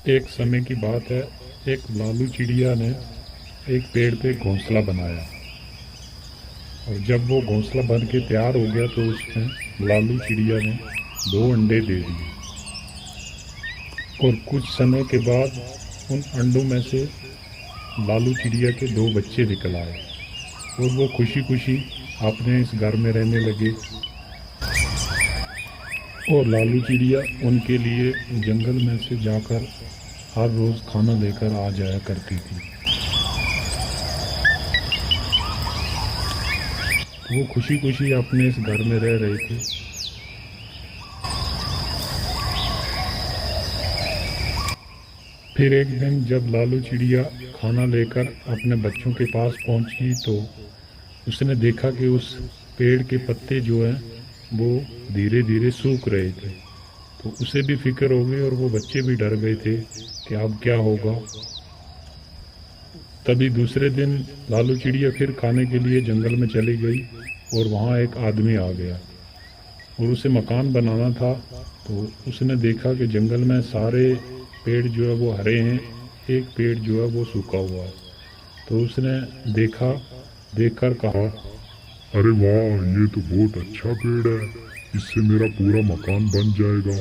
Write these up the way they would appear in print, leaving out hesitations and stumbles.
एक समय की बात है। एक लालू चिड़िया ने एक पेड़ पे घोंसला बनाया और जब वो घोंसला बन के तैयार हो गया तो उसमें लालू चिड़िया ने दो अंडे दे दिए और कुछ समय के बाद उन अंडों में से लालू चिड़िया के दो बच्चे निकल आए और वो खुशी खुशी अपने इस घर में रहने लगे। और लालू चिड़िया उनके लिए जंगल में से जाकर हर रोज़ खाना लेकर आ जाया करती थी। वो खुशी खुशी अपने इस घर में रह रहे थे। फिर एक दिन जब लालू चिड़िया खाना लेकर अपने बच्चों के पास पहुंची तो उसने देखा कि उस पेड़ के पत्ते जो हैं वो धीरे धीरे सूख रहे थे। तो उसे भी फिक्र हो गई और वो बच्चे भी डर गए थे कि अब क्या होगा। तभी दूसरे दिन लालू चिड़िया फिर खाने के लिए जंगल में चली गई और वहाँ एक आदमी आ गया और उसे मकान बनाना था। तो उसने देखा कि जंगल में सारे पेड़ जो है वो हरे हैं, एक पेड़ जो है वो सूखा हुआ है। तो उसने देखकर कहा, अरे वाह, ये तो बहुत अच्छा पेड़ है। इससे मेरा पूरा मकान बन जाएगा।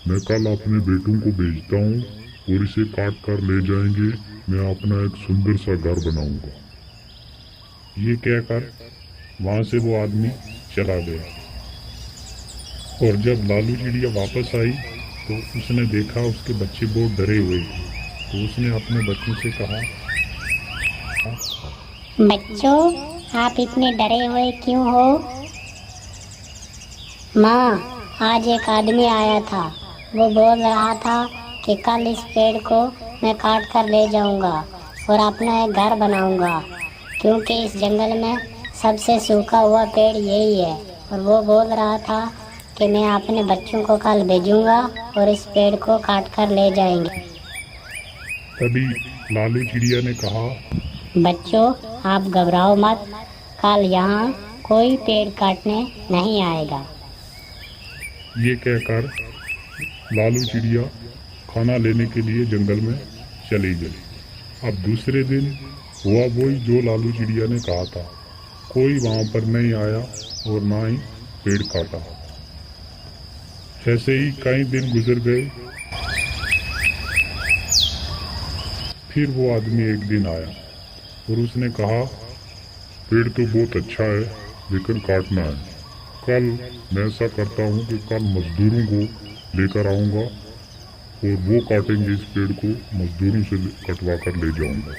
मैं कल अपने बेटों को भेजता हूँ और इसे काट कर ले जाएंगे। मैं अपना एक सुंदर सा घर बनाऊंगा। ये कहकर वहाँ से वो आदमी चला गया। और जब लालू चिड़िया वापस आई तो उसने देखा उसके बच्चे बहुत डरे हुए थे। तो उसने अपने बच्चों से कहा, बच्चों, आप इतने डरे हुए क्यों हो? माँ, आज एक आदमी आया था। वो बोल रहा था कि कल इस पेड़ को मैं काट कर ले जाऊंगा और अपना एक घर बनाऊंगा, क्योंकि इस जंगल में सबसे सूखा हुआ पेड़ यही है। और वो बोल रहा था कि मैं अपने बच्चों को कल भेजूंगा और इस पेड़ को काट कर ले जाएंगे। तभी लालू चिड़िया ने कहा, बच्चों, आप घबराओ मत। कल यहाँ कोई पेड़ काटने नहीं आएगा। ये कहकर लालू चिड़िया खाना लेने के लिए जंगल में चली गई। अब दूसरे दिन हुआ वही जो लालू चिड़िया ने कहा था। कोई वहाँ पर नहीं आया और ना ही पेड़ काटा। ऐसे ही कई दिन गुजर गए। फिर वो आदमी एक दिन आया और उसने कहा, पेड़ तो बहुत अच्छा है, लेकिन काटना है। कल मैं ऐसा करता हूँ कि कल मजदूरों को लेकर आऊँगा और वो काटेंगे इस पेड़ को। मजदूरों से कटवा कर ले जाऊँगा।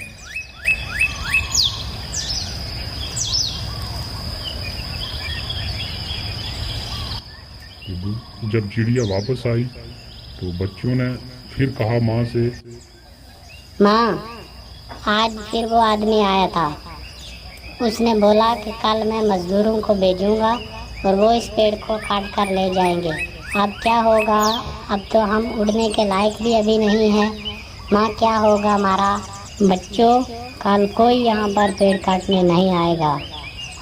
तो जब चिड़िया वापस आई तो बच्चों ने फिर कहा माँ से, माँ, आज फिर वो आदमी आया था। उसने बोला कि कल मैं मजदूरों को भेजूंगा और वो इस पेड़ को काट कर ले जाएंगे। अब क्या होगा? अब तो हम उड़ने के लायक भी अभी नहीं हैं। माँ, क्या होगा हमारा? बच्चों, कल कोई यहाँ पर पेड़ काटने नहीं आएगा।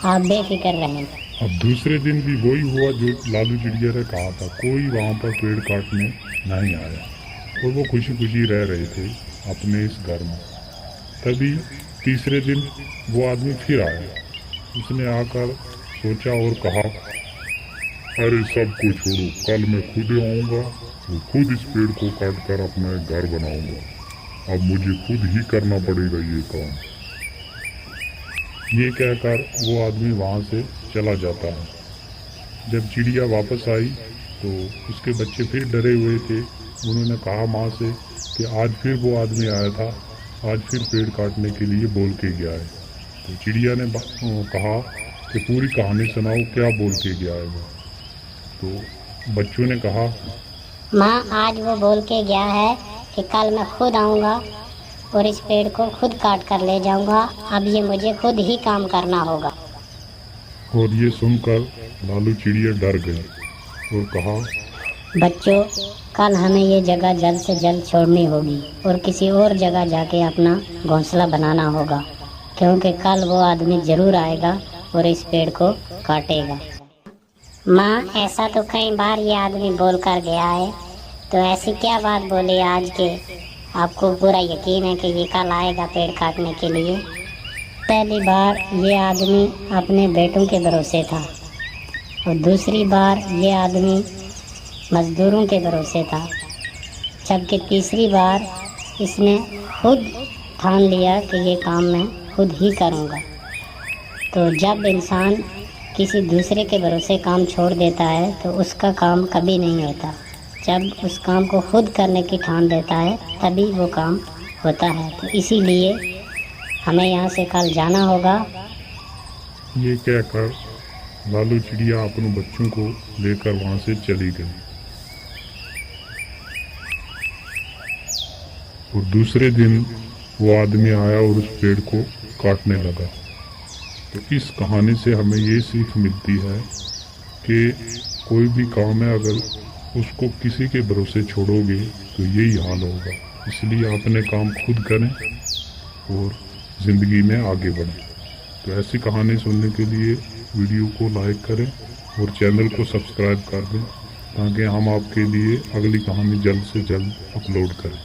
आप बेफिक्र रहें। अब दूसरे दिन भी वही हुआ जो लालू चिड़िया ने कहा था। कोई वहाँ पर पेड़ काटने नहीं आया और वो खुशी खुशी रह रहे थे अपने इस घर में। तभी तीसरे दिन वो आदमी फिर आया। उसने आकर सोचा और कहा, अरे सबको छोड़ो, कल मैं खुद आऊँगा और खुद इस पेड़ को काट कर अपना एक घर बनाऊँगा। अब मुझे खुद ही करना पड़ेगा ये काम। ये कहकर वो आदमी वहाँ से चला जाता है। जब चिड़िया वापस आई तो उसके बच्चे फिर डरे हुए थे। उन्होंने कहा माँ से कि आज फिर वो आदमी आया था, आज फिर पेड़ काटने के लिए बोल के गया है। तो चिड़िया ने कहा कि पूरी कहानी सुनाओ, क्या बोल के गया है वो। तो बच्चों ने कहा, माँ, आज वो बोल के गया है कि कल मैं खुद आऊँगा और इस पेड़ को खुद काट कर ले जाऊँगा। अब ये मुझे खुद ही काम करना होगा। और ये सुनकर लालू चिड़िया डर गई और कहा, बच्चों, कल हमें ये जगह जल्द से जल्द छोड़नी होगी और किसी और जगह जाके अपना घोंसला बनाना होगा, क्योंकि कल वो आदमी ज़रूर आएगा और इस पेड़ को काटेगा। माँ, ऐसा तो कई बार ये आदमी बोल कर गया है, तो ऐसी क्या बात बोली आज के आपको पूरा यकीन है कि ये कल आएगा पेड़ काटने के लिए। पहली बार ये आदमी अपने बेटों के भरोसे था और दूसरी बार ये आदमी मज़दूरों के भरोसे था, जबकि तीसरी बार इसने खुद ठान लिया कि ये काम मैं खुद ही करूँगा। तो जब इंसान किसी दूसरे के भरोसे काम छोड़ देता है तो उसका काम कभी नहीं होता। जब उस काम को खुद करने की ठान लेता है तभी वो काम होता है। तो इसीलिए हमें यहाँ से कल जाना होगा। ये कहकर लालू चिड़िया अपने बच्चों को लेकर वहाँ से चली गई और दूसरे दिन वो आदमी आया और उस पेड़ को काटने लगा। तो इस कहानी से हमें ये सीख मिलती है कि कोई भी काम है अगर उसको किसी के भरोसे छोड़ोगे तो यही हाल होगा। इसलिए अपने काम खुद करें और ज़िंदगी में आगे बढ़ें। तो ऐसी कहानी सुनने के लिए वीडियो को लाइक करें और चैनल को सब्सक्राइब कर दें ताकि हम आपके लिए अगली कहानी जल्द से जल्द अपलोड करें।